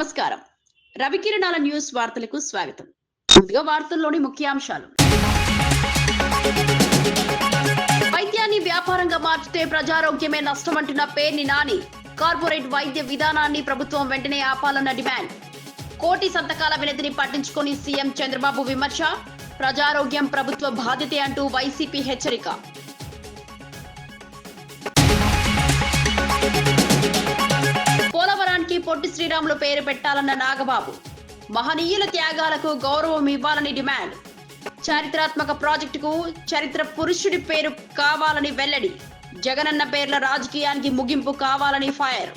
నమస్కారం. రవికిరణాల న్యూస్ వార్తలకు స్వాగతం. ముందుగా వార్తల్లోని ముఖ్యాంశాలు. వైద్యాన్ని వ్యాపారంగా మార్చితే ప్రజారోగ్యమే నష్టమంటున్న పేర్ని నాని. కార్పొరేట్ వైద్య విధానాన్ని ప్రభుత్వం వెంటనే ఆపాలన్న డిమాండ్. కోటి సంతకాల వినతిని పట్టించుకొని సీఎం చంద్రబాబు విమర్శ. ప్రజారోగ్యం ప్రభుత్వ బాధ్యతే అంటూ వైసీపీ హెచ్చరిక. పోలవరానికి పొట్టి శ్రీరాములు పేరు పెట్టాలన్న నాగబాబు. మహనీయుల త్యాగాలకు గౌరవం ఇవ్వాలని డిమాండ్. చారిత్రాత్మక ప్రాజెక్టుకు చరిత్ర పురుషుడి పేరు కావాలని వెల్లడి. జగనన్న పేర్ల రాజకీయానికి ముగింపు కావాలని ఫైర్.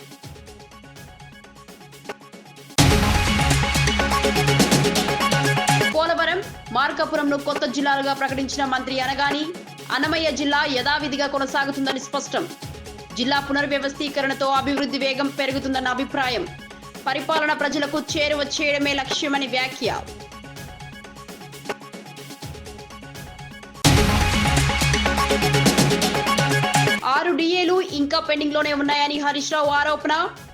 పోలవరం, మార్కాపురంను కొత్త జిల్లాలుగా ప్రకటించిన మంత్రి అనగాని అన్నమయ్య జిల్లా యథావిధిగా కొనసాగుతుందని స్పష్టం. జిల్లా పునర్వ్యవస్థీకరణతో అభివృద్ధి వేగం పెరుగుతుందన్న అభిప్రాయం. పరిపాలన ప్రజలకు చేరువ చేయడమే లక్ష్యమని వ్యాఖ్య. 6 డిఏలు ఇంకా పెండింగ్ లోనే ఉన్నాయని హరీష్ రావు ఆరోపణ.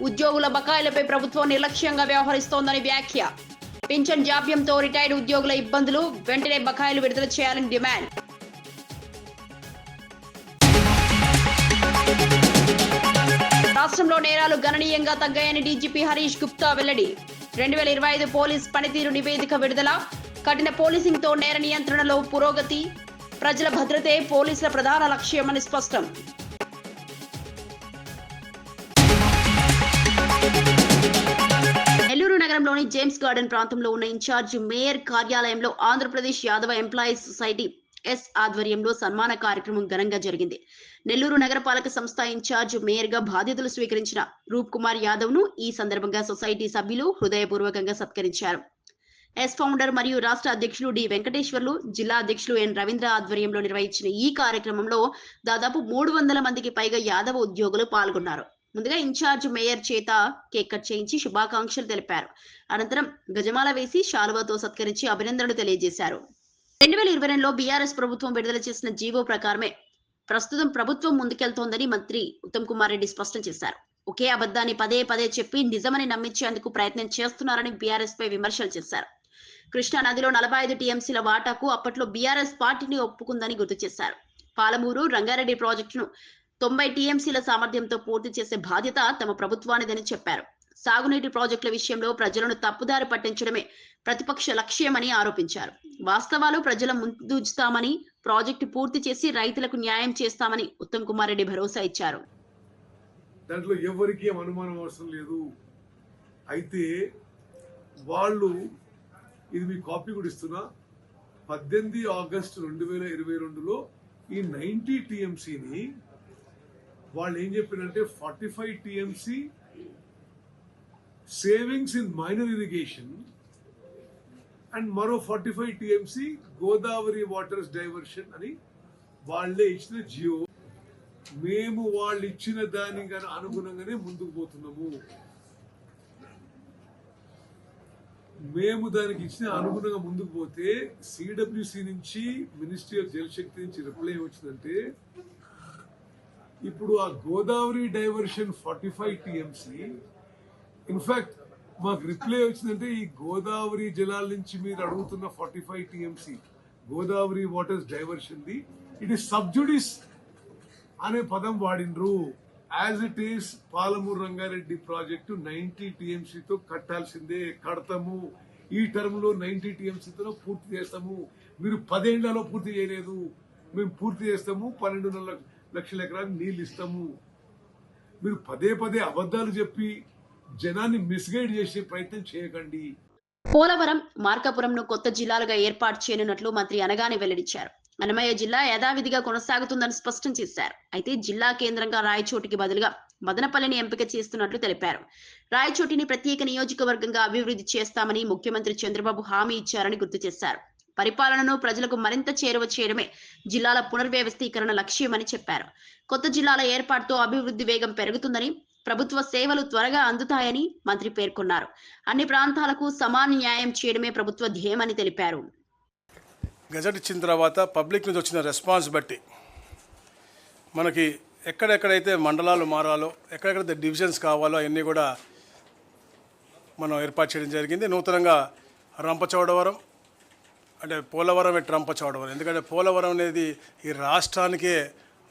ఉద్యోగుల బకాయిలపై ప్రభుత్వం నిర్లక్ష్యంగా వ్యవహరిస్తోందని వ్యాఖ్య. పింఛన్ జాప్యంతో రిటైర్డ్ ఉద్యోగుల ఇబ్బందులు, వెంటనే బకాయిలు విడుదల చేయాలని డిమాండ్. రాష్ట్రంలో నేరాలు గణనీయంగా తగ్గాయని డీజీపీ హరీష్ గుప్తా వెల్లడి. 2025 పోలీస్ పనితీరు నివేదిక విడుదల. కఠిన పోలీసింగ్ తో నేర నియంత్రణలో పురోగతి. ప్రజల భద్రతే పోలీసుల ప్రధాన లక్ష్యమని స్పష్టం. నెల్లూరు నగరంలోని జేమ్స్ గార్డెన్ ప్రాంతంలో ఉన్న ఇన్ఛార్జ్ మేయర్ కార్యాలయంలో Andhra Pradesh Yadava employees society yes ఆధ్వర్యంలో సన్మాన కార్యక్రమం ఘనంగా జరిగింది. నెల్లూరు నగరపాలక సంస్థ ఇన్ఛార్జ్ మేయర్ గా బాధ్యతలు స్వీకరించిన రూప్ కుమార్ యాదవ్ ను ఈ సందర్భంగా సొసైటీ సభ్యులు హృదయపూర్వకంగా సత్కరించారు. ఎస్ ఫౌండర్ మరియు రాష్ట్ర అధ్యక్షులు డి వెంకటేశ్వర్లు, జిల్లా అధ్యక్షులు ఎన్ రవీంద్ర ఆధ్వర్యంలో నిర్వహించిన ఈ కార్యక్రమంలో దాదాపు 300 మందికి పైగా యాదవ ఉద్యోగులు పాల్గొన్నారు. ముందుగా ఇన్ఛార్జ్ మేయర్ చేత కేక్ కట్ చేయించి శుభాకాంక్షలు తెలిపారు. అనంతరం గజమాల వేసి శాలువాతో సత్కరించి అభినందనలు తెలియజేశారు. 2022లో బీఆర్ఎస్ ప్రభుత్వం విడుదల చేసిన జీవో ప్రకారమే ప్రస్తుతం ప్రభుత్వం ముందుకెళ్తోందని మంత్రి ఉత్తమ్ కుమార్ రెడ్డి స్పష్టం చేశారు. ఒకే అబద్ధాన్ని పదే పదే చెప్పి నిజమని నమ్మించేందుకు ప్రయత్నం చేస్తున్నారని బీఆర్ఎస్ పై విమర్శలు చేశారు. కృష్ణా నదిలో 45 టీఎంసీల వాటాకు అప్పట్లో బీఆర్ఎస్ పార్టీని ఒప్పుకుందని గుర్తు చేశారు. పాలమూరు, రంగారెడ్డి ప్రాజెక్టును 90 టీఎంసీల సామర్థ్యంతో పూర్తి చేసే బాధ్యత తమ ప్రభుత్వానిదని చెప్పారు. సాగునీటి ప్రాజెక్టుల విషయంలో ప్రజలను తప్పుదారి పట్టించడమే ప్రతిపక్ష లక్ష్యమని ఆరోపించారు. వాస్తవాలు ప్రజల ముందుంచుతామని, ప్రాజెక్టు పూర్తి చేసి రైతులకు న్యాయం చేస్తామని ఉత్తమ్ కుమార్ రెడ్డి భరోసా ఇచ్చారు. దాంట్లో ఎవరికి అనుమానం అవసరం లేదు. అయితే వాళ్ళు, ఇది మీ కాపీ కూడా ఇస్తున్నా, 18 ఆగస్టు 2022లో ఈ 90 టీఎంసీని వాళ్ళు ఏం చెప్పారంటే 45 TMC savings in minor irrigation and మరో 45 టీఎంసీ గోదావరి వాటర్స్ డైవర్షన్ అని వాళ్ళే ఇచ్చిన జియో. మేము వాళ్ళు ఇచ్చిన దానికి అనుగుణంగానే ముందుకు పోతున్నాము. మేము దానికి ఇచ్చిన అనుగుణంగా ముందుకు పోతే సిడబ్ల్యూసి నుంచి, మినిస్ట్రీ ఆఫ్ జలశక్తి నుంచి రిప్లై వచ్చిందంటే ఇప్పుడు ఆ గోదావరి డైవర్షన్ 45 టీఎంసీ, ఇన్ఫాక్ట్ మాకు రిప్లై వచ్చిందంటే ఈ గోదావరి జలాల నుంచి మీరు అడుగుతున్న 45 TMC Godavari waters diversion the it is sub judice అనే పదం వాడిండ్రు. As it is Palamuru Rangareddy project 90 టీఎంసీతో కట్టాల్సిందే, కడతాము. ఈ టర్మ్ లో 90 టీఎంసీతో పూర్తి చేస్తాము. మీరు 10 ఏళ్లలో పూర్తి చేయలేదు, మేము పూర్తి చేస్తాము, 12.5 లక్షల ఎకరాలకు నీళ్లు ఇస్తాము. మీరు పదే పదే అబద్ధాలు చెప్పి జనాన్ని మిస్గైడ్ చేసే ప్రయత్నం చేయకండి. పోలవరం, మార్కాపురంను కొత్త జిల్లాలుగా ఏర్పాటు చేయనున్నట్లు మంత్రి అనగాని వెల్లడించారు. అన్నమయ్య జిల్లా యథావిధిగా కొనసాగుతుందని స్పష్టం చేశారు. అయితే జిల్లా కేంద్రంగా రాయచోటికి బదులుగా మదనపల్లిని ఎంపిక చేస్తున్నట్లు తెలిపారు. రాయచోటిని ప్రత్యేక నియోజకవర్గంగా అభివృద్ధి చేస్తామని ముఖ్యమంత్రి చంద్రబాబు హామీ ఇచ్చారని గుర్తు చేశారు. పరిపాలనను ప్రజలకు మరింత చేరువ చేయడమే జిల్లాల పునర్వ్యవస్థీకరణ లక్ష్యమని చెప్పారు. కొత్త జిల్లాల ఏర్పాటుతో అభివృద్ధి వేగం పెరుగుతుందని, ప్రభుత్వ సేవలు త్వరగా అందుతాయని మంత్రి పేర్కొన్నారు. అన్ని ప్రాంతాలకు సమాన న్యాయం చేయడమే ప్రభుత్వ ధ్యేయమని తెలిపారు. గజెట్ ఇచ్చిన తర్వాత పబ్లిక్ నుంచి వచ్చిన రెస్పాన్స్ బట్టి మనకి ఎక్కడెక్కడైతే మండలాలు మారాలో, ఎక్కడెక్కడైతే డివిజన్స్ కావాలో అవన్నీ కూడా మనం ఏర్పాటు చేయడం జరిగింది. నూతనంగా రంపచోడవరం అంటే పోలవరం రంపచోడవరం, ఎందుకంటే పోలవరం అనేది ఈ రాష్ట్రానికే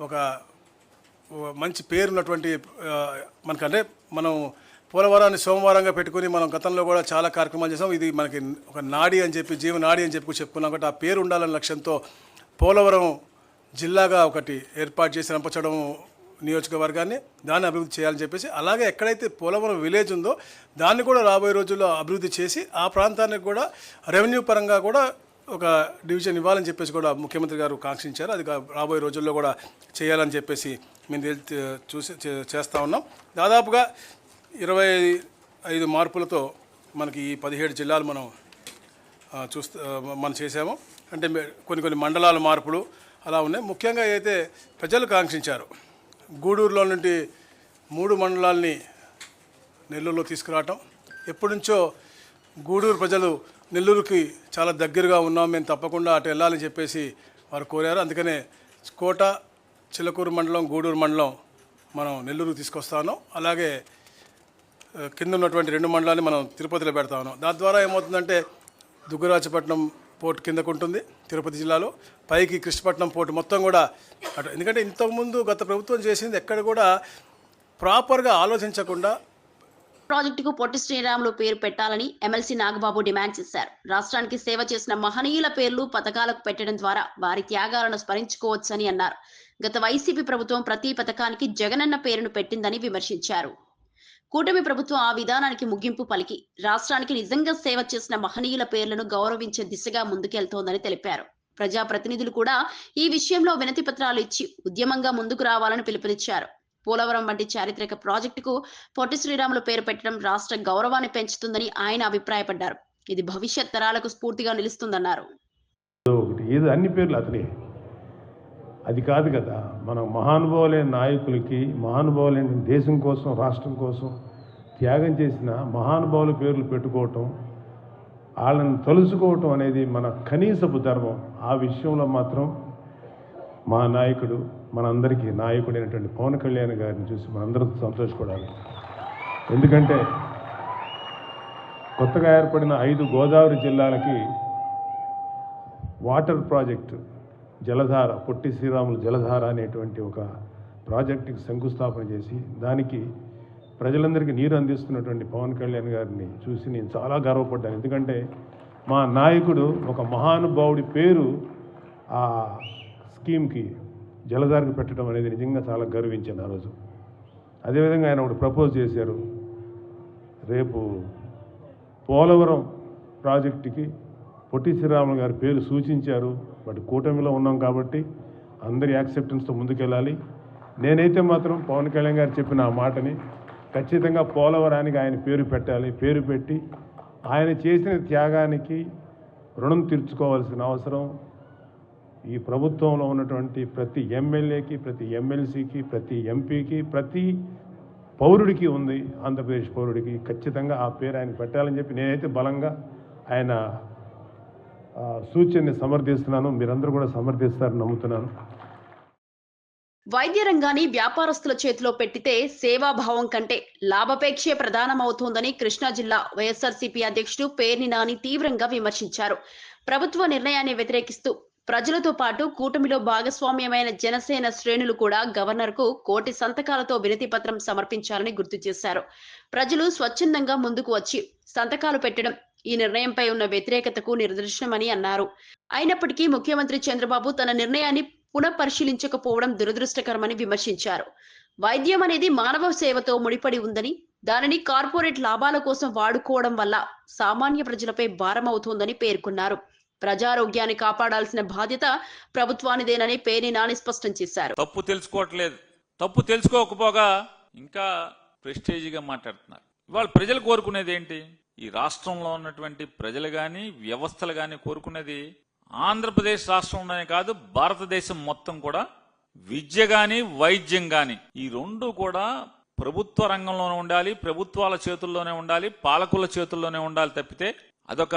ఒక మంచి పేరున్నటువంటి మనకంటే మనం పోలవరాన్ని సోమవారంగా పెట్టుకుని మనం గతంలో కూడా చాలా కార్యక్రమాలు చేసాం. ఇది మనకి ఒక నాడి అని చెప్పి, జీవనాడి అని చెప్పి చెప్పుకున్నాం. కాబట్టి ఆ పేరు ఉండాలన్న లక్ష్యంతో పోలవరం జిల్లాగా ఒకటి ఏర్పాటు చేసి రంపచోడవరం నియోజకవర్గాన్ని దాన్ని అభివృద్ధి చేయాలని చెప్పేసి, అలాగే ఎక్కడైతే పోలవరం విలేజ్ ఉందో దాన్ని కూడా రాబోయే రోజుల్లో అభివృద్ధి చేసి ఆ ప్రాంతానికి కూడా రెవెన్యూ పరంగా కూడా ఒక డివిజన్ ఇవ్వాలని చెప్పేసి కూడా ముఖ్యమంత్రి గారు కాంక్షించారు. అది రాబోయే రోజుల్లో కూడా చేయాలని చెప్పేసి మేము చేస్తూ ఉన్నాం. దాదాపుగా 25 మార్పులతో మనకి ఈ 17 జిల్లాలు మనం చేసాము. అంటే కొన్ని మండలాల మార్పులు అలా ఉన్నాయి. ముఖ్యంగా అయితే ప్రజలు కాంక్షించారు, గూడూరులో నుండి 3 మండలాల్ని నెల్లూరులో తీసుకురావటం. ఎప్పటి నుంచో గూడూరు ప్రజలు నెల్లూరుకి చాలా దగ్గరగా ఉన్నాం, మేము తప్పకుండా అటు వెళ్ళాలని చెప్పేసి వారు కోరారు. అందుకనే కోట, చిలకూరు మండలం, గూడూరు మండలం మనం నెల్లూరుకు తీసుకొస్తా ఉన్నాం. అలాగే కింద ఉన్నటువంటి 2 మండలాన్ని మనం తిరుపతిలో పెడతా ఉన్నాం. దాని ద్వారా ఏమవుతుందంటే దుగ్గరాజపట్నం పోర్టు కిందకు ఉంటుంది తిరుపతి జిల్లాలో, పైకి కృష్ణపట్నం పోర్టు మొత్తం కూడా అటు. ఎందుకంటే ఇంతకుముందు గత ప్రభుత్వం చేసింది ఎక్కడ కూడా ప్రాపర్గా ఆలోచించకుండా ప్రాజెక్టుకు పొట్టి శ్రీరాములు పేరు పెట్టాలని ఎమ్మెల్సీ నాగబాబు డిమాండ్ చేశారు. రాష్ట్రానికి సేవ చేసిన మహనీయుల పేర్లు పథకాలకు పెట్టడం ద్వారా వారి త్యాగాలను స్మరించుకోవచ్చని అన్నారు. గత వైసీపీ ప్రభుత్వం ప్రతి పథకానికి జగనన్న పేరును పెట్టిందని విమర్శించారు. కూటమి ప్రభుత్వం ఆ విధానానికి ముగింపు పలికి రాష్ట్రానికి నిజంగా సేవ చేసిన మహనీయుల పేర్లను గౌరవించే దిశగా ముందుకెళ్తోందని తెలిపారు. ప్రజాప్రతినిధులు కూడా ఈ విషయంలో వినతి పత్రాలు ఇచ్చి ఉద్యమంగా ముందుకు రావాలని పిలుపునిచ్చారు. పోలవరం వంటి చారిత్రక ప్రాజెక్టుకు పొట్టి శ్రీరాములు పేరు పెట్టడం రాష్ట్ర గౌరవాన్ని పెంచుతుందని ఆయన అభిప్రాయపడ్డారు. ఇది భవిష్యత్ తరాలకు స్ఫూర్తిగా నిలుస్తుందన్నారు. అన్ని పేర్లు అతనే, అది కాదు కదా. మనం మహానుభావులైన నాయకులకి, మహానుభావులైన దేశం కోసం, రాష్ట్రం కోసం త్యాగం చేసిన మహానుభావుల పేర్లు పెట్టుకోవటం, వాళ్ళని తలుసుకోవటం అనేది మన కనీసపు ధర్మం. ఆ విషయంలో మాత్రం మా నాయకుడు, మనందరికీ నాయకుడైనటువంటి పవన్ కళ్యాణ్ గారిని చూసి మనందరం సంతోషపడాలి. ఎందుకంటే కొత్తగా ఏర్పడిన 5 గోదావరి జిల్లాలకి వాటర్ ప్రాజెక్టు జలధార, పొట్టి శ్రీరాములు జలధార అనేటువంటి ఒక ప్రాజెక్టుకి శంకుస్థాపన చేసి దానికి ప్రజలందరికీ నీరు అందిస్తున్నటువంటి పవన్ కళ్యాణ్ గారిని చూసి నేను చాలా గర్వపడ్డాను. ఎందుకంటే మా నాయకుడు ఒక మహానుభావుడి పేరు ఆ స్కీమ్కి, జలధారకు పెట్టడం అనేది నిజంగా చాలా గర్వించాను ఆ రోజు. అదేవిధంగా ఆయన ఒకటి ప్రపోజ్ చేశారు, రేపు పోలవరం ప్రాజెక్టుకి పొట్టి శ్రీరాములు గారి పేరు సూచించారు. బట్ కూటమిలో ఉన్నాం కాబట్టి అందరి యాక్సెప్టెన్స్తో ముందుకెళ్ళాలి. నేనైతే మాత్రం పవన్ కళ్యాణ్ గారు చెప్పిన ఆ మాటని ఖచ్చితంగా పోలవరానికి ఆయన పేరు పెట్టాలి. పేరు పెట్టి ఆయన చేసిన త్యాగానికి రుణం తీర్చుకోవాల్సిన అవసరం ఈ ప్రభుత్వంలో ఉన్నటువంటి ప్రతి ఎమ్మెల్యేకి, ప్రతి ఎమ్మెల్సీకి, ప్రతి ఎంపీకి, ప్రతి పౌరుడికి ఉంది. ఆంధ్రప్రదేశ్ పౌరుడికి ఖచ్చితంగా ఆ పేరు ఆయన పెట్టాలని చెప్పి నేనైతే బలంగా ఆయన సూచనని సమర్థిస్తున్నాను. మీరందరూ కూడా సమర్థిస్తారని నమ్ముతున్నాను. వైద్య రంగాన్ని వ్యాపారస్తుల చేతిలో పెట్టితే సేవాభావం కంటే లాభాపేక్షే ప్రధానమవుతోందని కృష్ణా జిల్లా వైఎస్ఆర్సీపీ అధ్యక్షుడు పేర్ని నాని తీవ్రంగా విమర్శించారు. ప్రభుత్వ నిర్ణయాన్ని వ్యతిరేకిస్తూ ప్రజలతో పాటు కూటమిలో భాగస్వామ్యమైన జనసేన శ్రేణులు కూడా గవర్నర్కు 1,000 సంతకాలతో వినతి పత్రం సమర్పించారని గుర్తు చేశారు. ప్రజలు స్వచ్ఛందంగా ముందుకు వచ్చి సంతకాలు పెట్టడం ఈ నిర్ణయంపై ఉన్న వ్యతిరేకతకు నిదర్శనమని అన్నారు. అయినప్పటికీ ముఖ్యమంత్రి చంద్రబాబు తన నిర్ణయాన్ని పునఃపరిశీలించకపోవడం దురదృష్టకరమని విమర్శించారు. వైద్యం అనేది మానవ సేవతో ముడిపడి ఉందని, దానిని కార్పొరేట్ లాభాల కోసం వాడుకోవడం వల్ల సామాన్య ప్రజలపై భారమవుతోందని పేర్కొన్నారు. ప్రజారోగ్యాన్ని కాపాడాల్సిన బాధ్యత ప్రభుత్వానిదేనని పేర్ని నాని స్పష్టం చేశారు. తప్పు తెలుసుకోవట్లేదు, తప్పు తెలుసుకోకపోగా ఇంకా ప్రెస్టేజీగా మాట్లాడుతున్నారు. ఇవాళ ప్రజలు కోరుకునేది ఏంటి? ఈ రాష్ట్రంలో ఉన్నటువంటి ప్రజలు కానీ, వ్యవస్థలు కానీ కోరుకునేది ఆంధ్రప్రదేశ్ రాష్ట్రంలోనే కాదు, భారతదేశం మొత్తం కూడా విద్య గాని, వైద్యం గాని ఈ రెండు కూడా ప్రభుత్వ రంగంలోనే ఉండాలి, ప్రభుత్వాల చేతుల్లోనే ఉండాలి, పాలకుల చేతుల్లోనే ఉండాలి తప్పితే అదొక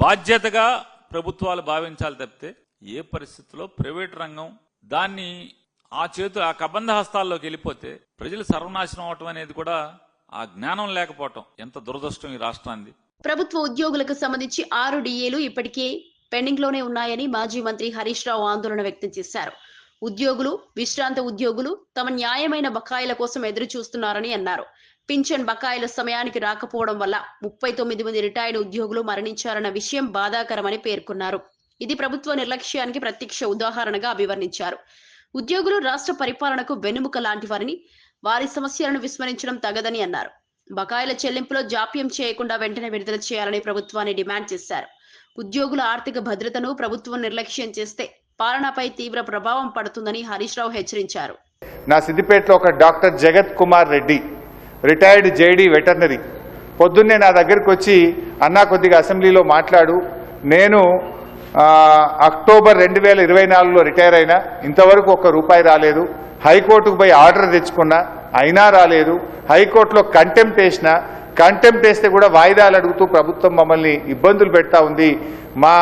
బాధ్యతగా ప్రభుత్వాలు భావించాలి తప్పితే ఏ పరిస్థితుల్లో ప్రైవేట్ రంగం దాన్ని ఆ కబంధ హస్తాల్లోకి వెళ్ళిపోతే ప్రజలు సర్వనాశనం అవటం అనేది కూడా ఆ జ్ఞానం లేకపోవటం ఎంత దురదృష్టం ఈ రాష్ట్రానికి. ప్రభుత్వ ఉద్యోగులకు సంబంధించి 6 డిఏలు ఇప్పటికే పెండింగ్ లోనే ఉన్నాయని మాజీ మంత్రి హరీష్ రావు ఆందోళన వ్యక్తం చేశారు. ఉద్యోగులు, విశ్రాంత ఉద్యోగులు తమ న్యాయమైన బకాయిల కోసం ఎదురు చూస్తున్నారని అన్నారు. పింఛన్ బకాయిల సమయానికి రాకపోవడం వల్ల 39 మంది రిటైర్డ్ ఉద్యోగులు మరణించారన్న విషయం బాధాకరమని పేర్కొన్నారు. ఇది ప్రభుత్వ నిర్లక్ష్యానికి ప్రత్యక్ష ఉదాహరణగా అభివర్ణించారు. ఉద్యోగులు రాష్ట్ర పరిపాలనకు వెన్నెముక లాంటివారని, వారి సమస్యలను విస్మరించడం తగదని అన్నారు. బకాయిల చెల్లింపులో జాప్యం చేయకుండా వెంటనే విడుదల చేయాలని ప్రభుత్వాన్ని డిమాండ్ చేశారు. ఉద్యోగుల ఆర్థిక భద్రతను ప్రభుత్వం నిర్లక్ష్యం చేస్తే పాలనపై తీవ్ర ప్రభావం పడుతుందని హరీష్ రావు హెచ్చరించారు. నా సిద్దిపేటలో ఒక డాక్టర్ జగత్ Kumar Reddy, retired JD veterinary, పొద్దున్నే నా దగ్గరికి వచ్చి అన్నా కొద్దిగా అసెంబ్లీలో మాట్లాడు, నేను అక్టోబర్ 2024లో రిటైర్ అయినా, ఇంతవరకు ₹1 రాలేదు, హైకోర్టుకు పోయి ఆర్డర్ తెచ్చుకున్నా అయినా రాలేదు, హైకోర్టులో కంటెంప్ట్ వేసినా, కంటెంప్ట్ వేస్తే కూడా వాయిదాలు అడుగుతూ ప్రభుత్వం మమ్మల్ని ఇబ్బందులు పెడతా ఉంది, మా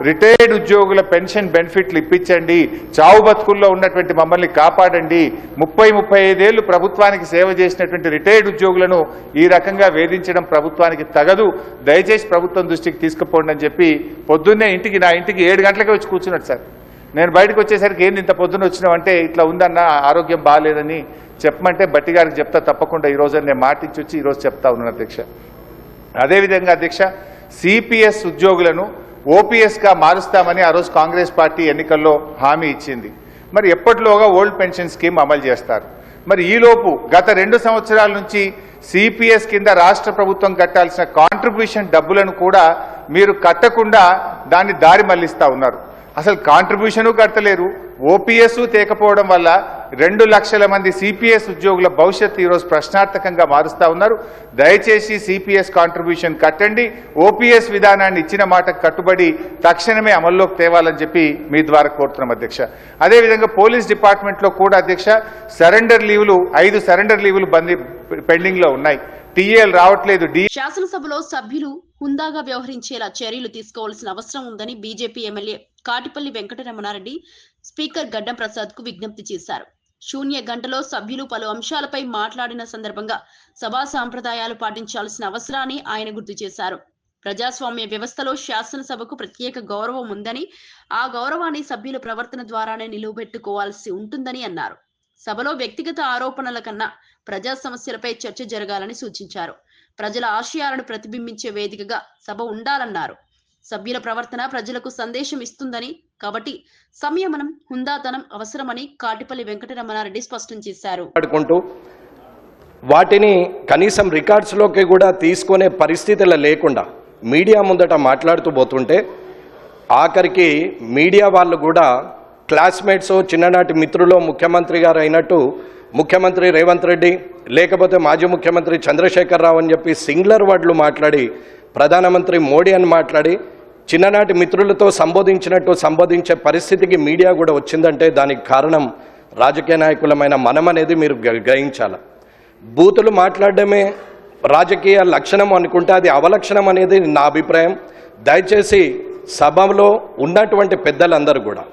రిటైర్డ్ ఉద్యోగుల పెన్షన్ బెనిఫిట్లు ఇప్పించండి, చావు బతుకుల్లో ఉన్నటువంటి మమ్మల్ని కాపాడండి, 30-35 ఏళ్లు ప్రభుత్వానికి సేవ చేసినటువంటి రిటైర్డ్ ఉద్యోగులను ఈ రకంగా వేధించడం ప్రభుత్వానికి తగదు, దయచేసి ప్రభుత్వం దృష్టికి తీసుకుపోండి అని చెప్పి పొద్దున్నే నా ఇంటికి 7 గంటలకే వచ్చి కూర్చున్నాడు సార్. నేను బయటకు వచ్చేసరికి ఏంది ఇంత పొద్దున్న వచ్చినావంటే, ఇట్లా ఉందన్న ఆరోగ్యం బాగాలేదని చెప్పమంటే బట్టి గారికి చెప్తా తప్పకుండా ఈరోజు నేను మాటించి వచ్చి ఈరోజు చెప్తా ఉన్నాను అధ్యక్ష. అదేవిధంగా అధ్యక్ష, సిపిఎస్ ఉద్యోగులను ఓపీఎస్గా మారుస్తామని ఆ రోజు కాంగ్రెస్ పార్టీ ఎన్నికల్లో హామీ ఇచ్చింది. మరి ఎప్పటిలోగా ఓల్డ్ పెన్షన్ స్కీమ్ అమలు చేస్తారు? మరి ఈలోపు గత 2 సంవత్సరాల నుంచి సిపిఎస్ కింద రాష్ట్ర ప్రభుత్వం కట్టాల్సిన కాంట్రిబ్యూషన్ డబ్బులను కూడా మీరు కట్టకుండా దాన్ని దారి మళ్లిస్తా ఉన్నారు. అసలు కాంట్రిబ్యూషను కట్టలేరు, ఓపీఎస్ తేకపోవడం వల్ల 2 లక్షల మంది సిపిఎస్ ఉద్యోగుల భవిష్యత్తు ఈరోజు ప్రశ్నార్థకంగా మారుస్తా ఉన్నారు. దయచేసి సిపిఎస్ కాంట్రిబ్యూషన్ కట్టండి, ఓపీఎస్ విధానాన్ని ఇచ్చిన మాటకు కట్టుబడి తక్షణమే అమల్లోకి తేవాలని చెప్పి మీ ద్వారా కోరుతున్నాం అధ్యక్ష. అదేవిధంగా పోలీస్ డిపార్ట్మెంట్లో కూడా అధ్యక్ష సరెండర్ లీవులు 5 సరెండర్ లీవులు పెండింగ్ లో ఉన్నాయి, టీఏలు రావట్లేదు. శాసనసభలో సభ్యులు హుందాగా వ్యవహరించేలా చర్యలు తీసుకోవాల్సిన అవసరం ఉందని BJP MLA Katipalli Venkataramana Reddy speaker గడ్డం ప్రసాద్ కు విజ్ఞప్తి చేశారు. శూన్య గంటలో సభ్యులు పలు అంశాలపై మాట్లాడిన సందర్భంగా సభా సాంప్రదాయాలు పాటించాల్సిన అవసరాన్ని ఆయన గుర్తు చేశారు. ప్రజాస్వామ్య వ్యవస్థలో శాసనసభకు ప్రత్యేక గౌరవం ఉందని, ఆ గౌరవాన్ని సభ్యుల ప్రవర్తన ద్వారానే నిలువబెట్టుకోవాల్సి ఉంటుందని అన్నారు. సభలో వ్యక్తిగత ఆరోపణల కన్నా ప్రజా సమస్యలపై చర్చ జరగాలని సూచించారు. ప్రజల ఆశయాలను ప్రతిబింబించే వేదికగా సభ ఉండాలన్నారు. సభ్యుల ప్రవర్తన ప్రజలకు సందేశం ఇస్తుందని, కాబట్టి సంయమనం, హుందాతనం అవసరమని కాటిపల్లి వెంకటరమణారెడ్డి స్పష్టం చేశారు. వాటిని కనీసం రికార్డ్స్లోకి కూడా తీసుకునే పరిస్థితులు లేకుండా మీడియా ముందట మాట్లాడుతూ పోతుంటే, ఆఖరికి మీడియా వాళ్ళు కూడా క్లాస్మేట్స్, చిన్ననాటి మిత్రులు ముఖ్యమంత్రి గారు అయినట్టు ముఖ్యమంత్రి రేవంత్ రెడ్డి లేకపోతే మాజీ ముఖ్యమంత్రి చంద్రశేఖరరావు అని చెప్పి సింగులర్ వర్డ్లు మాట్లాడి, ప్రధానమంత్రి మోడీ అని మాట్లాడి చిన్ననాటి మిత్రులతో సంబోధించే పరిస్థితికి మీడియా కూడా వచ్చిందంటే దానికి కారణం రాజకీయ నాయకులమైన మనం అనేది మీరు గ్రహించాలి. బూతులు మాట్లాడడమే రాజకీయ లక్షణం అనుకుంటే అది అవలక్షణం అనేది నా అభిప్రాయం. దయచేసి సభలో ఉన్నటువంటి పెద్దలందరూ కూడా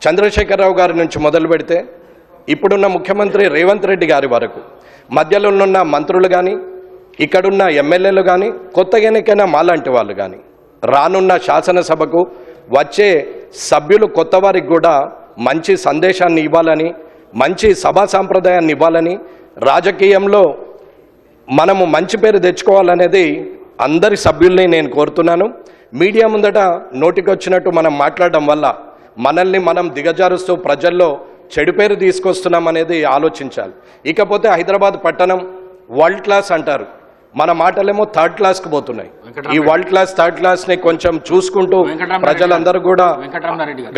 చంద్రశేఖరరావు గారి నుంచి మొదలు పెడితే ఇప్పుడున్న ముఖ్యమంత్రి రేవంత్ రెడ్డి గారి వరకు, మధ్యలో ఉన్న మంత్రులు కానీ, ఇక్కడున్న ఎమ్మెల్యేలు కానీ, కొత్తగా ఎన్నికైన మాలాంటి వాళ్ళు కానీ, రానున్న శాసనసభకు వచ్చే సభ్యులు కొత్త వారికి కూడా మంచి సందేశాన్ని ఇవ్వాలని, మంచి సభా సాంప్రదాయాన్ని ఇవ్వాలని, రాజకీయంలో మనము మంచి పేరు తెచ్చుకోవాలనేది అందరి సభ్యుల్ని నేను కోరుతున్నాను. మీడియా ముందట నోటికొచ్చినట్టు మనం మాట్లాడడం వల్ల మనల్ని మనం దిగజారుస్తూ ప్రజల్లో చెడు పేరు తీసుకొస్తున్నాం అనేది ఆలోచించాలి. ఇకపోతే హైదరాబాద్ పట్టణం వరల్డ్ క్లాస్ అంటారు, మన మాటలేమో థర్డ్ క్లాస్కి పోతున్నాయి. ఈ వరల్డ్ క్లాస్ థర్డ్ క్లాస్ని కొంచెం చూసుకుంటూ ప్రజలందరూ కూడా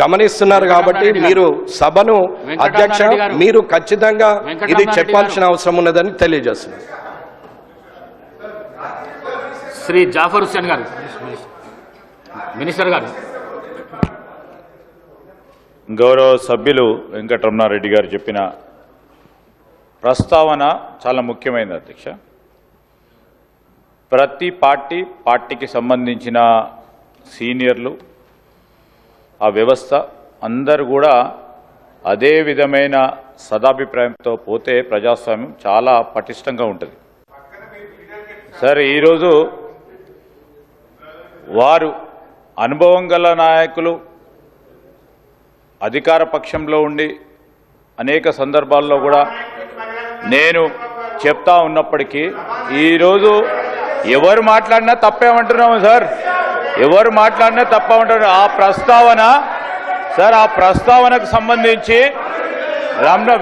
గమనిస్తున్నారు. కాబట్టి మీరు సభను అధ్యక్ష మీరు ఖచ్చితంగా ఇది చెప్పాల్సిన అవసరం ఉన్నదని తెలియజేస్తున్నారు. శ్రీ జాఫర్ హుస్సేన్ గారు, మినిస్టర్ గారు. గౌరవ సభ్యులు వెంకటరమణారెడ్డి గారు చెప్పిన ప్రస్తావన చాలా ముఖ్యమైనది అధ్యక్ష. ప్రతి పార్టీకి సంబంధించిన సీనియర్లు, ఆ వ్యవస్థ అందరూ కూడా అదే విధమైన సదాభిప్రాయంతో పోతే ప్రజాస్వామ్యం చాలా పటిష్టంగా ఉంటుంది. సార్ ఈరోజు వారు అనుభవం గల నాయకులు అధికార పక్షంలో ఉండి అనేక సందర్భాల్లో కూడా నేను చెప్తా ఉన్నప్పటికీ ఈరోజు ఎవరు మాట్లాడినా తప్పేమంటున్నాము సార్, ఎవరు మాట్లాడినా తప్పేమంటున్నారు. ఆ ప్రస్తావన సార్, ఆ ప్రస్తావనకు సంబంధించి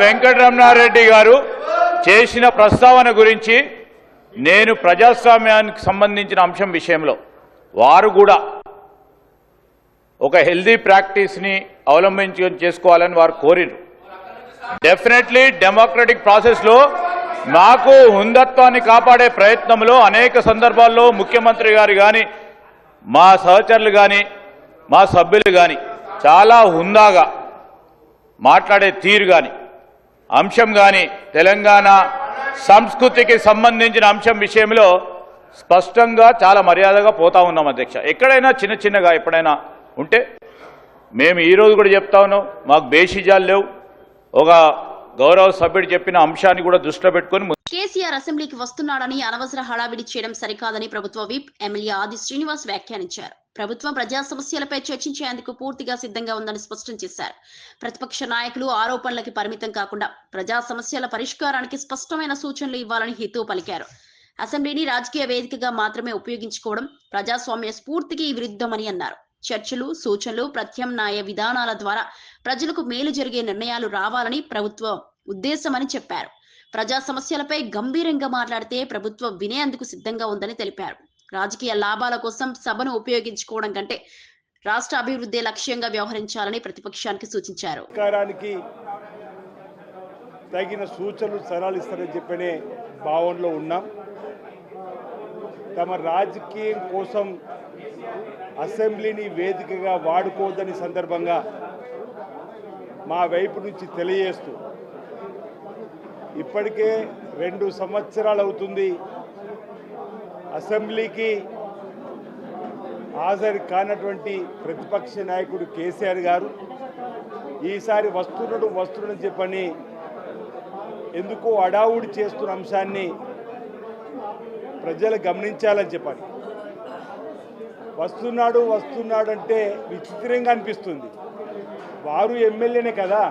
వెంకటరమణారెడ్డి గారు చేసిన ప్రస్తావన గురించి నేను ప్రజాస్వామ్యానికి సంబంధించిన అంశం విషయంలో వారు కూడా ఒక హెల్దీ ప్రాక్టీస్ని చేసుకోవాలని వారు కోరిరు. డెఫినెట్లీ డెమోక్రటిక్ ప్రాసెస్లో మాకు హుందత్వాన్ని కాపాడే ప్రయత్నంలో అనేక సందర్భాల్లో ముఖ్యమంత్రి గారు కానీ మా సహచరులు కానీ మా సభ్యులు కానీ చాలా హుందాగా మాట్లాడే తీరు కానీ అంశం కానీ తెలంగాణ సంస్కృతికి సంబంధించిన అంశం విషయంలో స్పష్టంగా చాలా మర్యాదగా పోతా ఉన్నాం అధ్యక్ష. ఎక్కడైనా చిన్న చిన్నగా ఎప్పుడైనా ఉంటే మేము ఈరోజు కూడా చెప్తా ఉన్నాం, మాకు బేషిజాలు లేవు. ఒక గౌరవ సభ్యుడు చెప్పిన అంశాన్ని కూడా దృష్టిలో పెట్టుకుని కేసీఆర్ అసెంబ్లీకి వస్తున్నాడని అనవసర హడావిడి చేయడం సరికాదని ప్రభుత్వ విప్ ఎమ్మెల్యే ఆది శ్రీనివాస్ వ్యాఖ్యానించారు. ప్రభుత్వం ప్రజా సమస్యలపై చర్చించేందుకు పూర్తిగా సిద్ధంగా ఉందని స్పష్టం చేశారు. ప్రతిపక్ష నాయకులు ఆరోపణలకి పరిమితం కాకుండా ప్రజా సమస్యల పరిష్కారానికి స్పష్టమైన సూచనలు ఇవ్వాలని హితవు పలికారు. అసెంబ్లీని రాజకీయ వేదికగా మాత్రమే ఉపయోగించుకోవడం ప్రజాస్వామ్య స్ఫూర్తికి విరుద్ధమని అన్నారు. చర్చలు, సూచనలు, ప్రత్యామ్నాయ విధానాల ద్వారా ప్రజలకు మేలు జరిగే నిర్ణయాలు రావాలని ప్రభుత్వం ఉద్దేశమని చెప్పారు. ప్రజా సమస్యలపై గంభీరంగా మాట్లాడితే ప్రభుత్వం వినేందుకు సిద్ధంగా ఉందని తెలిపారు. రాజకీయ లాభాల కోసం సభను ఉపయోగించుకోవడం కంటే రాష్ట్ర అభివృద్ధి లక్ష్యంగా వ్యవహరించాలని ప్రతిపక్షానికి సూచించారు. సర్కారానికి తగిన సూచనలు సలహాలు ఇస్తారని చెప్పనే భావనలో ఉన్నాం. తమ రాజకీయం కోసం అసెంబ్లీని వేదికగా వాడుకోవద్దని సందర్భంగా మా వైపు నుంచి తెలియజేస్తూ, ఇప్పటికే 2 సంవత్సరాలు అవుతుంది అసెంబ్లీకి హాజరు కానటువంటి ప్రతిపక్ష నాయకుడు కేసీఆర్ గారు ఈసారి వస్తున్నాడని చెప్పని ఎందుకో అడావుడి చేస్తున్న అంశాన్ని ప్రజలు గమనించాలని చెప్పాలి. వస్తున్నాడంటే విచిత్రంగా అనిపిస్తుంది. వారు ఎమ్మెల్యేనే కదా,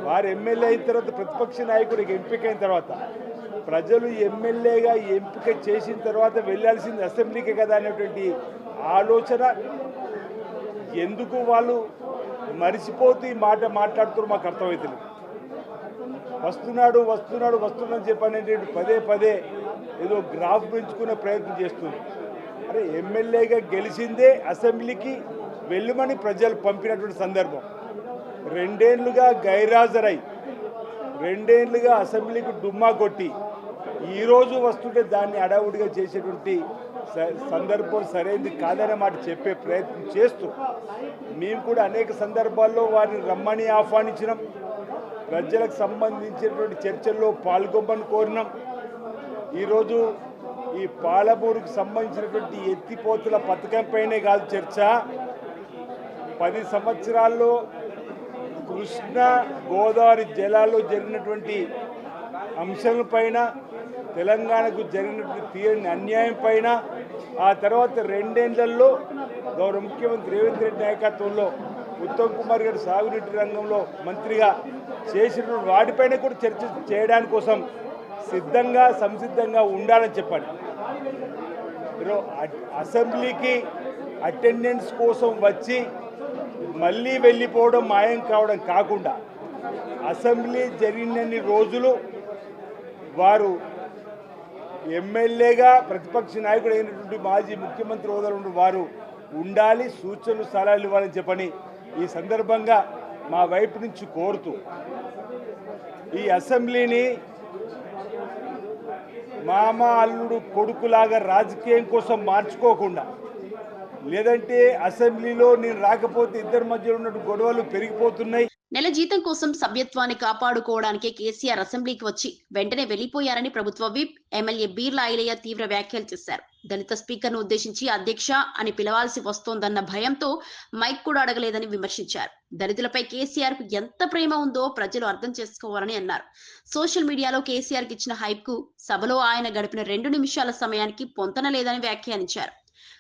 వారు ఎమ్మెల్యే అయిన తర్వాత ప్రతిపక్ష నాయకుడికి ఎంపికైన తర్వాత ప్రజలు ఎమ్మెల్యేగా ఎంపిక చేసిన తర్వాత వెళ్ళాల్సింది అసెంబ్లీకే కదా అనేటువంటి ఆలోచన ఎందుకు వాళ్ళు మరిచిపోతూ ఈ మాట మాట్లాడుతున్నారు మాకు అర్థమవుతుంది. వస్తున్నాడని చెప్పనేటువంటి పదే ఏదో గ్రాఫ్ పెంచుకునే ప్రయత్నం చేస్తుంది. అరే, ఎమ్మెల్యేగా గెలిచిందే అసెంబ్లీకి వెళ్ళమని ప్రజలు పంపినటువంటి సందర్భం. 2 ఏళ్లుగా గైరాజరై 2 ఏళ్లుగా అసెంబ్లీకి డుమ్మా కొట్టి ఈరోజు వస్తుంటే దాన్ని అడావుడిగా చేసేటువంటి సందర్భం సరైనది కాదనే మాట చెప్పే ప్రయత్నం చేస్తూ మేము కూడా అనేక సందర్భాల్లో వారిని రమ్మని ఆహ్వానించినాం. ప్రజలకు సంబంధించినటువంటి చర్చల్లో పాల్గొమ్మని కోరినాం. ఈరోజు ఈ పాలమూరుకు సంబంధించినటువంటి ఎత్తిపోతుల పథకంపైనే కాదు చర్చ, 10 సంవత్సరాల్లో కృష్ణా గోదావరి జలాల్లో జరిగినటువంటి అంశాలపైన, తెలంగాణకు జరిగినటువంటి తీరని అన్యాయం పైన, ఆ తర్వాత 2 ఏళ్లలో గౌరవ ముఖ్యమంత్రి రేవంత్ రెడ్డి నాయకత్వంలో ఉత్తమ్ కుమార్ గారు సాగునీటి రంగంలో మంత్రిగా చేసిన వాటిపైన కూడా చర్చ చేయడానికి కోసం సంసిద్ధంగా ఉండాలని చెప్పండి. అసెంబ్లీకి అటెండెన్స్ కోసం వచ్చి మళ్ళీ వెళ్ళిపోవడం, మాయం కావడం కాకుండా అసెంబ్లీ జరిగినన్ని రోజులు వారు ఎమ్మెల్యేగా ప్రతిపక్ష నాయకుడు అయినటువంటి మాజీ ముఖ్యమంత్రి హోదాలో వారు ఉండాలి, సూచనలు సలహాలు ఇవ్వాలని చెప్పని ఈ సందర్భంగా మా వైపు నుంచి కోరుతూ, ఈ అసెంబ్లీని మామ అల్లుడు కొడుకులాగా రాజకీయం కోసం మార్చుకోకుండా, లేదంటే అసెంబ్లీలో నేను రాకపోతే ఇద్దరి మధ్య ఉన్న గొడవలు పెరిగిపోతున్నాయి. నెల జీతం కోసం సభ్యత్వాన్ని కాపాడుకోవడానికే కేసీఆర్ అసెంబ్లీకి వచ్చి వెంటనే వెళ్లిపోయారని ప్రభుత్వ విప్ ఎమ్మెల్యే బీర్లా ఐలయ్య తీవ్ర వ్యాఖ్యలు చేశారు. దళిత స్పీకర్ను ఉద్దేశించి అధ్యక్ష అని పిలవాల్సి వస్తోందన్న భయంతో మైక్ కూడా అడగలేదని విమర్శించారు. దళితులపై కేసీఆర్ కు ఎంత ప్రేమ ఉందో ప్రజలు అర్థం చేసుకోవాలని అన్నారు. సోషల్ మీడియాలో కేసీఆర్ కి ఇచ్చిన హైప్ కు సభలో ఆయన గడిపిన 2 నిమిషాల సమయానికి పొంతన లేదని వ్యాఖ్యానించారు.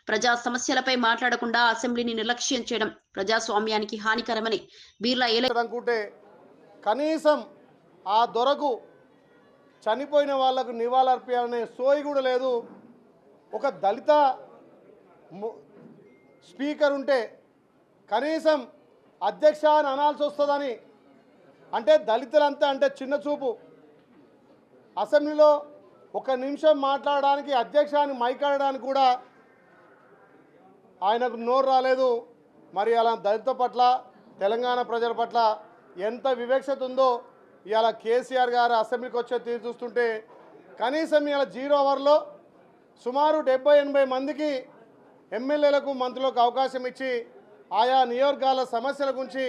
ప్రజా సమస్యలపై మాట్లాడకుండా అసెంబ్లీని నిర్లక్ష్యం చేయడం ప్రజాస్వామ్యానికి హానికరమని బీర్లా అనుకుంటే కనీసం ఆ దొరకు చనిపోయిన వాళ్లకు నివాళులర్పించాలనే సోయి కూడా లేదు. ఒక దళిత స్పీకర్ ఉంటే కనీసం అధ్యక్ష అని అనాల్సి వస్తుందని అంటే దళితులంతా అంటే చిన్న చూపు. అసెంబ్లీలో 1 నిమిషం మాట్లాడడానికి అధ్యక్ష అని మైకాడడానికి కూడా ఆయనకు నోరు రాలేదు. మరి అలా దళిత పట్ల తెలంగాణ ప్రజల పట్ల ఎంత వివక్షత ఉందో ఇవాళ కేసీఆర్ గారు అసెంబ్లీకి వచ్చే తీరు చూస్తుంటే కనీసం ఇవాళ 0 అవర్లో సుమారు 70-80 మందికి ఎమ్మెల్యేలకు మంత్రులకు అవకాశం ఇచ్చి ఆయా నియోజకవర్గాల సమస్యల గురించి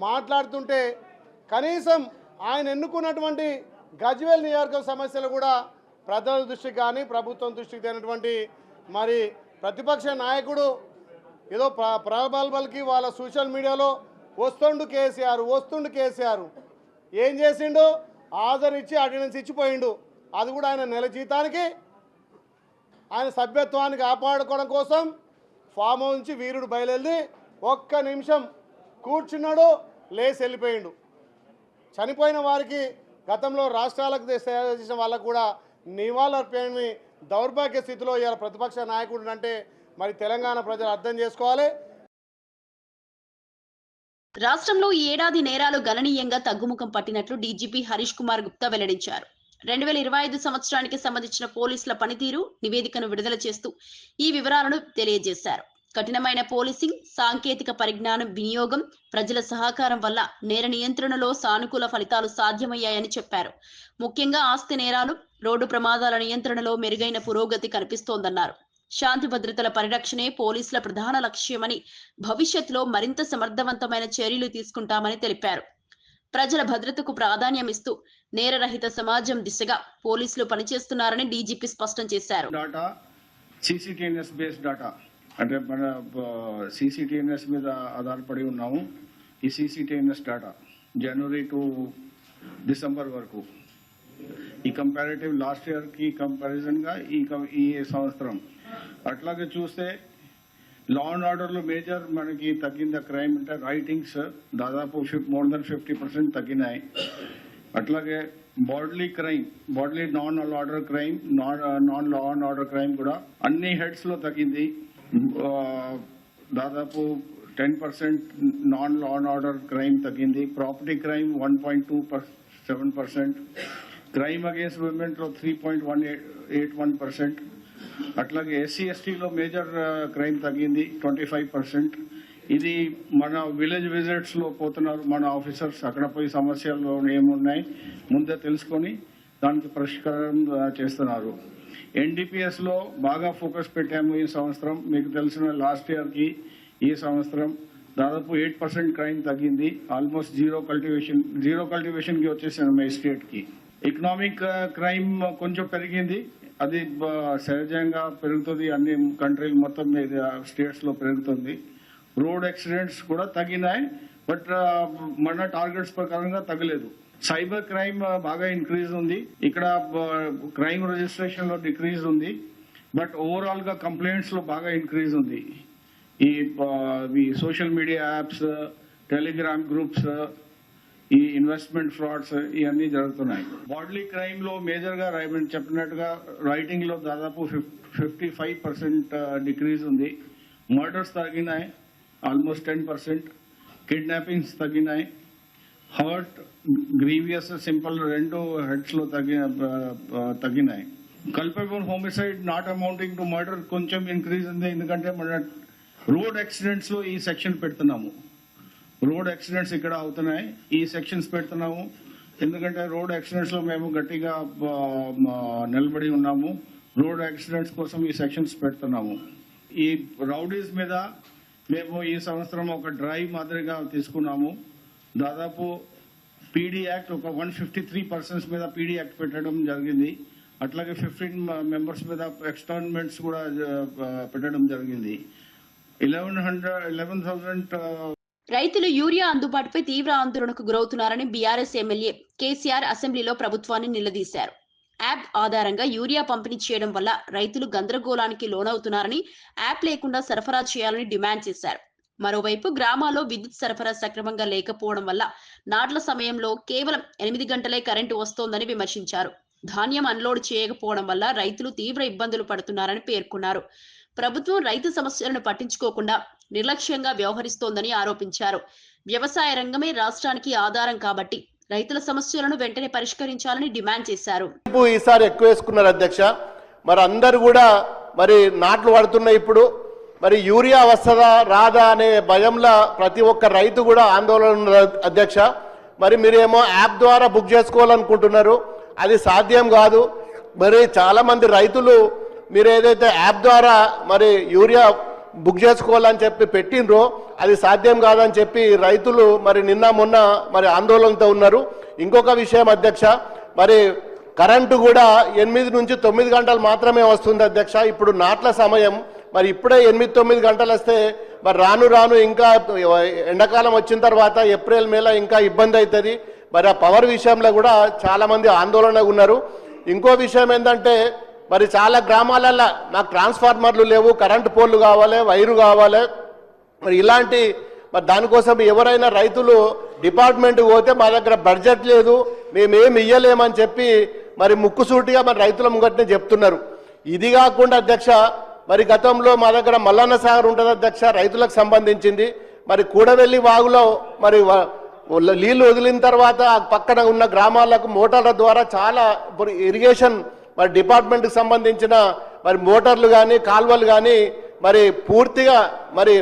మాట్లాడుతుంటే కనీసం ఆయన ఎన్నుకున్నటువంటి గజ్వేల్ నియోజకవర్గం సమస్యలు కూడా ప్రజల దృష్టికి కానీ ప్రభుత్వం దృష్టికి తేనటువంటి మరి ప్రతిపక్ష నాయకుడు ఏదో ప్రబల్బల్కి వాళ్ళ సోషల్ మీడియాలో వస్తుండు కేసీఆర్ ఏం చేసిండు? హాజరు ఇచ్చి అటెండెన్స్ ఇచ్చిపోయిండు. అది కూడా ఆయన నెల జీతానికి ఆయన సభ్యత్వాన్ని కాపాడుకోవడం కోసం ఫామ్ హౌస్ నుంచి వీరుడు బయలుదేరి 1 నిమిషం కూర్చున్నాడు, లేచి వెళ్ళిపోయిండు. చనిపోయిన వారికి గతంలో రాష్ట్రాలకు సేవ చేసిన వాళ్ళకు కూడా నివాళులర్పణని దౌర్భాగ్య స్థితిలో ఇవాళ ప్రతిపక్ష నాయకుడు అంటే మరి తెలంగాణ ప్రజలు అర్థం చేసుకోవాలి. రాష్ట్రంలో ఈ ఏడాది నేరాలు గణనీయంగా తగ్గుముఖం పట్టినట్లు డీజీపీ హరీష్ కుమార్ గుప్తా వెల్లడించారు. 2025 సంవత్సరానికి సంబంధించిన పోలీసుల పనితీరు నివేదికను విడుదల చేస్తూ ఈ వివరాలను తెలియజేశారు. కఠినమైన పోలీసింగ్, సాంకేతిక పరిజ్ఞానం వినియోగం, ప్రజల సహకారం వల్ల నేర నియంత్రణలో సానుకూల ఫలితాలు సాధ్యమయ్యాయని చెప్పారు. ముఖ్యంగా ఆస్తి నేరాలు, రోడ్డు ప్రమాదాల నియంత్రణలో మెరుగైన పురోగతి కనిపిస్తోందన్నారు. శాంతి భద్రతల పరిరక్షణే పోలీసుల ప్రధాన లక్ష్యమని, భవిష్యత్తులో మరింత సమర్థవంతమైన చర్యలు తీసుకుంటామని తెలిపారు. ప్రజల భద్రతకు ప్రాధాన్యమిస్తూ నేరరహిత సమాజం దిశగా పోలీసులు పనిచేస్తున్నారని డీజీపీ స్పష్టం చేశారు. అంటే మన సీసీటీఎన్ఎస్ మీద ఆధారపడి ఉన్నాము. ఈ CCTNS data January to December వరకు ఈ కంపారిటివ్ లాస్ట్ ఇయర్కి కంపారిజన్గా ఈ సంవత్సరం అట్లాగే చూస్తే లా అండ్ ఆర్డర్లో మేజర్ మనకి తగ్గింది. క్రైమ్ అంటే రైటింగ్స్ దాదాపు మోర్ దెన్ 50% తగ్గినాయి. అట్లాగే body crime, body non order crime, non law and order crime కూడా అన్ని హెడ్స్లో తగ్గింది. దాదాపు 10% non law and order crime తగ్గింది. ప్రాపర్టీ క్రైమ్ 1.27%, క్రైమ్ అగేన్స్ట్ విమెన్లో 3.81%. అట్లాగే SC/STలో మేజర్ క్రైమ్ తగ్గింది 25%. ఇది మన విలేజ్ విజిట్స్లో పోతున్నారు మన ఆఫీసర్స్, అక్కడ పోయి సమస్యలు ఏమున్నాయి ముందే తెలుసుకొని దానికి పరిష్కారం చేస్తున్నారు. NDPSలో బాగా ఫోకస్ పెట్టాము ఈ సంవత్సరం. మీకు తెలిసిన లాస్ట్ ఇయర్కి ఈ సంవత్సరం దాదాపు 8% క్రైమ్ తగ్గింది. ఆల్మోస్ట్ జీరో కల్టివేషన్కి వచ్చేసాను మేజిస్ట్రేట్కి. ఎకనామిక్ క్రైమ్ కొంచెం పెరిగింది, అది సహజంగా పెరుగుతుంది, అన్ని కంట్రీలు మొత్తం మీద స్టేట్స్లో పెరుగుతుంది. రోడ్ యాక్సిడెంట్స్ కూడా తగ్గినాయి, బట్ మన టార్గెట్స్ ప్రకారంగా తగ్గలేదు. సైబర్ క్రైమ్ బాగా ఇంక్రీజ్ ఉంది. ఇక్కడ క్రైమ్ రిజిస్ట్రేషన్ లో డిక్రీజ్ ఉంది, బట్ ఓవరాల్ గా కంప్లైంట్స్ లో బాగా ఇంక్రీజ్ ఉంది. ఈ social media apps, Telegram groups, ఈ ఇన్వెస్ట్మెంట్ ఫ్రాడ్స్ ఇవన్నీ జరుగుతున్నాయి. బాడీ క్రైమ్ లో మేజర్ గా చెప్పినట్టుగా రైటింగ్ లో దాదాపు 55% డిక్రీజ్ ఉంది. మర్డర్స్ తగ్గినాయి ఆల్మోస్ట్ 10%, కిడ్నాపింగ్స్ తగ్గినాయి. హర్ట్, గ్రీవియస్, సింపుల్ 2 హెడ్స్ లో తగ్గినాయి. Culpable homicide not amounting to murder కొంచెం ఇంక్రీజ్ ఉంది, ఎందుకంటే మన రోడ్ యాక్సిడెంట్స్ లో ఈ సెక్షన్ పెడుతున్నాము. రోడ్ యాక్సిడెంట్స్ ఇక్కడ అవుతున్నాయి, ఈ సెక్షన్స్ పెడుతున్నాము. ఎందుకంటే రోడ్ యాక్సిడెంట్స్ లో మేము గట్టిగా నిలబడి ఉన్నాము. రోడ్ యాక్సిడెంట్స్ కోసం ఈ సెక్షన్స్ పెడుతున్నాము. ఈ రౌడీస్ మీద మేము ఈ సంవత్సరం ఒక డ్రైవ్ మాదిరిగా తీసుకున్నాము. దాదాపు పీడీ యాక్ట్ ఒక 153 పర్సన్స్ మీద పీడీ యాక్ట్ పెట్టడం జరిగింది. అట్లాగే 15 మెంబర్స్ మీద ఎక్స్టర్న్మెంట్స్ కూడా పెట్టడం జరిగింది. 11,000 రైతులు యూరియా అందుబాటుపై తీవ్ర ఆందోళనకు గురవుతున్నారని బీఆర్ఎస్ ఎమ్మెల్యే కేసీఆర్ అసెంబ్లీలో ప్రభుత్వాన్ని నిలదీశారు. యాప్ ఆధారంగా యూరియా పంపిణీ చేయడం వల్ల రైతులు గందరగోళానికి లోనవుతున్నారని యాప్ లేకుండా సరఫరా చేయాలని డిమాండ్ చేశారు. మరోవైపు గ్రామాల్లో విద్యుత్ సరఫరా సక్రమంగా లేకపోవడం వల్ల నాట్ల సమయంలో కేవలం 8 గంటలే కరెంటు వస్తోందని విమర్శించారు. ధాన్యం అన్లోడ్ చేయకపోవడం వల్ల రైతులు తీవ్ర ఇబ్బందులు పడుతున్నారని పేర్కొన్నారు. ప్రభుత్వం రైతు సమస్యలను పట్టించుకోకుండా నిర్లక్ష్యంగా వ్యవహరిస్తోందని ఆరోపించారు. వ్యవసాయ రంగమే రాష్ట్రానికి ఆధారం కాబట్టి రైతుల సమస్యలను వెంటనే పరిష్కరించాలని డిమాండ్ చేశారు. ఈసారి ఎక్కువ వేసుకున్నారు అధ్యక్ష. మరి అందరు కూడా మరి నాట్లు పడుతున్నాయి. ఇప్పుడు మరి యూరియా వస్తుందా రాదా అనే భయంలో ప్రతి ఒక్క రైతు కూడా ఆందోళన ఉన్నారు అధ్యక్ష. మరి మీరేమో యాప్ ద్వారా బుక్ చేసుకోవాలనుకుంటున్నారు, అది సాధ్యం కాదు. మరి చాలా మంది రైతులు మీరు ఏదైతే యాప్ ద్వారా మరి యూరియా బుక్ చేసుకోవాలని చెప్పి పెట్టినరో అది సాధ్యం కాదని చెప్పి రైతులు మరి నిన్న మొన్న మరి ఆందోళనతో ఉన్నారు. ఇంకొక విషయం అధ్యక్ష, మరి కరెంటు కూడా 8 నుంచి 9 గంటలు మాత్రమే వస్తుంది అధ్యక్ష. ఇప్పుడు నాట్ల సమయం, మరి ఇప్పుడే 8-9 గంటలు వస్తే మరి రాను రాను ఇంకా ఎండాకాలం వచ్చిన తర్వాత ఏప్రిల్ మేలో ఇంకా ఇబ్బంది అవుతుంది. మరి ఆ పవర్ విషయంలో కూడా చాలా మంది ఆందోళనగా ఉన్నారు. ఇంకో విషయం ఏంటంటే మరి చాలా గ్రామాలలో నాకు ట్రాన్స్ఫార్మర్లు లేవు, కరెంటు పోల్లు కావాలి, వైరు కావాలి. మరి ఇలాంటి మరి దానికోసం ఎవరైనా రైతులు డిపార్ట్మెంట్కి పోతే మా దగ్గర బడ్జెట్ లేదు, మేమేమి ఇయ్యలేమని చెప్పి మరి ముక్కుసూటిగా మరి రైతుల ముంగట్నే చెప్తున్నారు. ఇది కాకుండా అధ్యక్ష, మరి గతంలో మా దగ్గర మల్లన్న సాగర్ ఉంటుంది అధ్యక్ష, రైతులకు సంబంధించింది. మరి కూడవెల్లి వాగులో మరి నీళ్లు వదిలిన తర్వాత పక్కన ఉన్న గ్రామాలకు మోటార్ల ద్వారా చాలా ఇరిగేషన్ మరి డిపార్ట్మెంట్కి సంబంధించిన మరి మోటార్లు కానీ కాల్వలు కానీ మరి పూర్తిగా మరి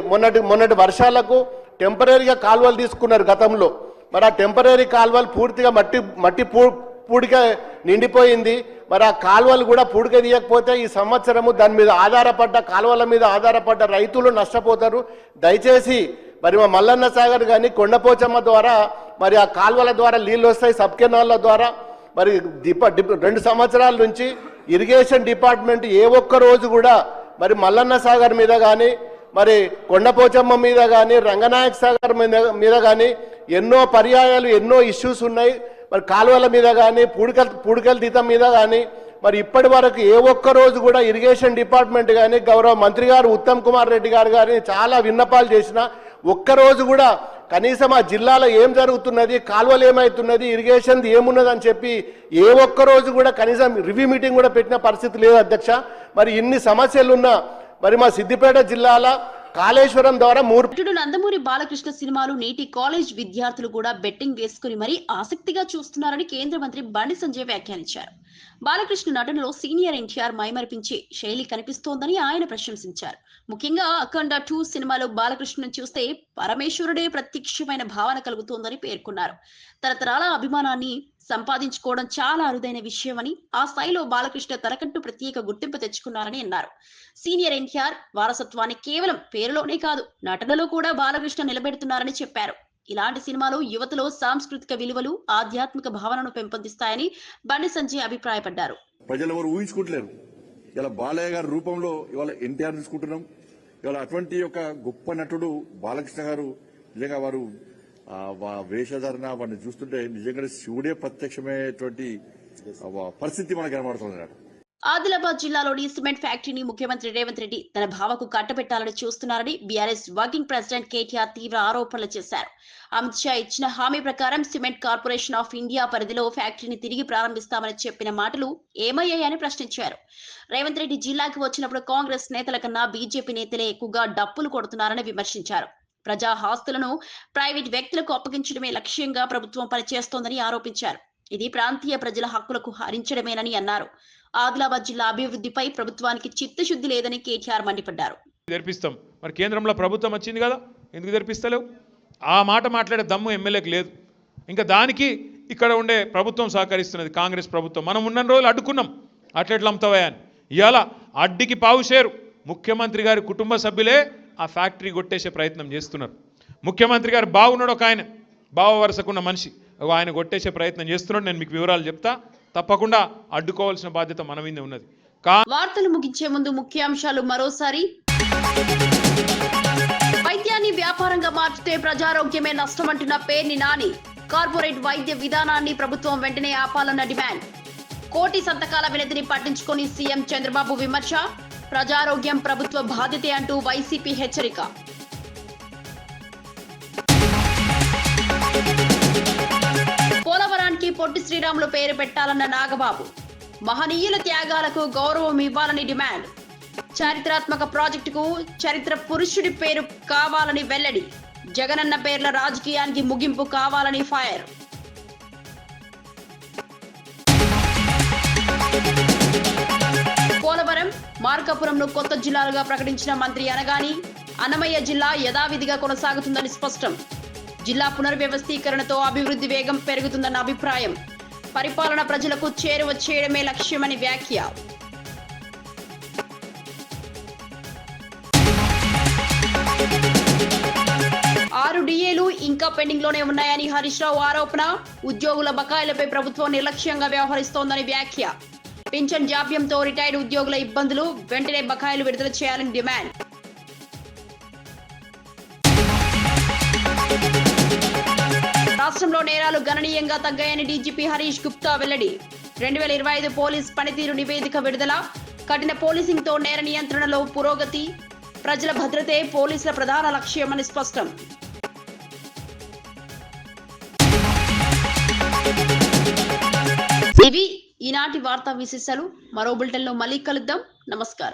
మొన్నటి వర్షాలకు టెంపరీగా కాల్వలు తీసుకున్నారు గతంలో. మరి ఆ టెంపరీ కాల్వలు పూర్తిగా మట్టి పూడిక నిండిపోయింది. మరి ఆ కాల్వలు కూడా పూడిక తీయకపోతే ఈ సంవత్సరము దాని మీద ఆధారపడ్డ కాల్వల మీద ఆధారపడ్డ రైతులు నష్టపోతారు. దయచేసి మరి మా మల్లన్న సాగర్ కానీ కొండపోచమ్మ ద్వారా మరి ఆ కాల్వల ద్వారా నీళ్ళు వస్తాయి, సబ్ కెనాల్ల ద్వారా. మరి 2 సంవత్సరాల నుంచి ఇరిగేషన్ డిపార్ట్మెంట్ ఏ ఒక్క రోజు కూడా మరి మల్లన్న సాగర్ మీద కానీ మరి కొండపోచమ్మ మీద కానీ రంగనాయక సాగర్ మీద కానీ ఎన్నో పర్యాయాలు ఎన్నో ఇష్యూస్ ఉన్నాయి. మరి కాలువల మీద కానీ పూడికల తీతం మీద కానీ మరి ఇప్పటి వరకు ఏ ఒక్క రోజు కూడా ఇరిగేషన్ డిపార్ట్మెంట్ కానీ గౌరవ మంత్రి గారు ఉత్తమ్ కుమార్ రెడ్డి గారు కానీ చాలా విన్నపాలు చేసినా ఒక్కరోజు కూడా కనీసం ఆ జిల్లాలో ఏం జరుగుతున్నది, కాలువలు ఏమవుతున్నది, ఇరిగేషన్ ఏమున్నది అని చెప్పి ఏ ఒక్క రోజు కూడా కనీసం రివ్యూ మీటింగ్ కూడా పెట్టిన పరిస్థితి లేదు అధ్యక్ష. మరి ఇన్ని సమస్యలున్నా మరి మా సిద్దిపేట జిల్లాలో కాళేశ్వరం ద్వారా నందమూరి బాలకృష్ణ సినిమాలు నేటి కాలేజ్ విద్యార్థులు కూడా బెట్టింగ్ వేసుకుని మరీ ఆసక్తిగా చూస్తున్నారని కేంద్ర మంత్రి బండి సంజయ్ వ్యాఖ్యానించారు. బాలకృష్ణ నటనలో సీనియర్ ఎన్టీఆర్ మైమరిపించే శైలి కనిపిస్తోందని ఆయన ప్రశంసించారు. ముఖ్యంగా అఖండ 2 సినిమాలో బాలకృష్ణను చూస్తే పరమేశ్వరుడే ప్రత్యక్షమైన భావన కలుగుతోందని పేర్కొన్నారు. తరతరాల అభిమానాన్ని సంపాదించుకోవడం చాలా అరుదైన విషయమని, ఆ స్థాయిలో బాలకృష్ణ తనకంటూ ప్రత్యేక గుర్తింపు తెచ్చుకున్నారని అన్నారు. సీనియర్ ఎన్టీఆర్ వారసత్వాన్ని కేవలం పేరులోనే కాదు నటనలో కూడా బాలకృష్ణ నిలబెడుతున్నారని చెప్పారు. ఇలాంటి సినిమాలు యువతలో సాంస్కృతిక విలువలు, ఆధ్యాత్మిక భావనను పెంపొందిస్తాయని బండి సంజయ్ అభిప్రాయపడ్డారు. ప్రజలు ఎవరు ఊహించుకుంటలేరు. ఇలా బాలయ్య గారి రూపంలో ఇవాళ ఎన్టీఆర్ తీసుకుంటున్నాం. ఇవాళ అటువంటి ఒక గొప్ప నటుడు బాలకృష్ణ గారు నిజంగా వారు వేషధారణ వాడిని చూస్తుంటే నిజంగా శివుడే ప్రత్యక్షమైనటువంటి పరిస్థితి మనకు కనబడుతుంది. ఆదిలాబాద్ జిల్లాలోని సిమెంట్ ఫ్యాక్టరీని ముఖ్యమంత్రి రేవంత్ రెడ్డి తన భావకు కట్టబెట్టాలని చూస్తున్నారని బీఆర్ఎస్ వర్కింగ్ ప్రెసిడెంట్ కేటీఆర్ తీవ్ర ఆరోపణలు చేశారు. అమిత్ షా ఇచ్చిన హామీ ప్రకారం సిమెంట్ కార్పొరేషన్ ఆఫ్ ఇండియా పరిధిలో ఫ్యాక్టరీని తిరిగి ప్రారంభిస్తామని చెప్పిన మాటలు ఏమయ్యాయని ప్రశ్నించారు. రేవంత్ రెడ్డి జిల్లాకి వచ్చినప్పుడు కాంగ్రెస్ నేతల కన్నా బీజేపీ నేతలే ఎక్కువగా డప్పులు కొడుతున్నారని విమర్శించారు. ప్రజా ఆస్తులను ప్రైవేట్ వ్యక్తులకు అప్పగించడమే లక్ష్యంగా ప్రభుత్వం పనిచేస్తోందని ఆరోపించారు. ఇది ప్రాంతీయ ప్రజల హక్కులకు హరించడమేనని అన్నారు. ఆదిలాబాద్ జిల్లా అభివృద్ధిపై ప్రభుత్వానికి చిత్తశుద్ధి లేదని కేటీఆర్ మండిపడ్డారు. తెరిపిస్తాం, మరి కేంద్రంలో ప్రభుత్వం వచ్చింది కదా, ఎందుకు తెరిపిస్తలేవు? ఆ మాట మాట్లాడే దమ్ము ఎమ్మెల్యేకి లేదు. ఇంకా దానికి ఇక్కడ ఉండే ప్రభుత్వం సహకరిస్తున్నది, కాంగ్రెస్ ప్రభుత్వం. మనం ఉన్న రోజులు అడ్డుకున్నాం, అట్లెట్లా అమ్ముతావా అని. ఇవాళ అడ్డికి పావుషేరు ముఖ్యమంత్రి గారి కుటుంబ సభ్యులే ఆ ఫ్యాక్టరీ కొట్టేసే ప్రయత్నం చేస్తున్నారు. ముఖ్యమంత్రి గారు బాగున్నాడు ఒక ఆయన, భావ వరుసకున్న మనిషి ఆయన కొట్టేసే ప్రయత్నం చేస్తున్నాడు. నేను మీకు వివరాలు చెప్తా, తప్పకుండా అడ్డుకోవాల్సిన బాధ్యత మన మీద ఉన్నది. వార్తలు ముగించే ముందు ముఖ్యాంశాలు మరోసారి. వైద్యాన్ని వ్యాపారంగా మార్చితే ప్రజారోగ్యమే నష్టమంటున్న పేర్ని నాని. కార్పొరేట్ వైద్య విధానాన్ని ప్రభుత్వం వెంటనే ఆపాలన్న డిమాండ్. కోటి సంతకాల వినతిని పట్టించుకొని సీఎం చంద్రబాబు విమర్శ. ప్రజారోగ్యం ప్రభుత్వ బాధ్యతే అంటూ వైసీపీ హెచ్చరిక. పోలవరానికి పొట్టి శ్రీరాములు పేరు పెట్టాలన్న నాగబాబు. మహనీయుల త్యాగాలకు గౌరవం ఇవ్వాలని డిమాండ్. చారిత్రాత్మక ప్రాజెక్టుకు చరిత్ర పురుషుడి పేరు కావాలని వెల్లడి. జగనన్న పేర్ల రాజకీయానికి ముగింపు కావాలని ఫైర్. పోలవరం, మార్కాపురంను కొత్త జిల్లాలుగా ప్రకటించిన మంత్రి అనగాని అన్నమయ్య జిల్లా యథావిధిగా కొనసాగుతుందని స్పష్టం. జిల్లా పునర్వ్యవస్థీకరణతో అభివృద్ధి వేగం పెరుగుతుందన్న అభిప్రాయం. పరిపాలన ప్రజలకు చేరువ చేయడమే లక్ష్యమని వ్యాఖ్య. ఆరు డిఏలు ఇంకా పెండింగ్ లోనే ఉన్నాయని హరీష్ రావు ఆరోపణ. ఉద్యోగుల బకాయిలపై ప్రభుత్వం నిర్లక్ష్యంగా వ్యవహరిస్తోందని వ్యాఖ్య. పింఛన్ జాప్యంతో రిటైర్డ్ ఉద్యోగుల ఇబ్బందులు, వెంటనే బకాయిలు విడుదల చేయాలని డిమాండ్. రాష్ట్రంలో నేరాలు గణనీయంగా తగ్గాయని డీజీపీ హరీష్ గుప్తా వెల్లడి. 2025 పోలీస్ పనితీరు నివేదిక విడుదల. కఠిన పోలీసింగ్ తో నేర నియంత్రణలో పురోగతి. ప్రజల భద్రతే పోలీసుల ప్రధాన లక్ష్యమని స్పష్టం. ఇవి ఈనాటి వార్తా విశేషాలు. మరో బులెటిన్లో మళ్ళీ కలుద్దాం. నమస్కారం.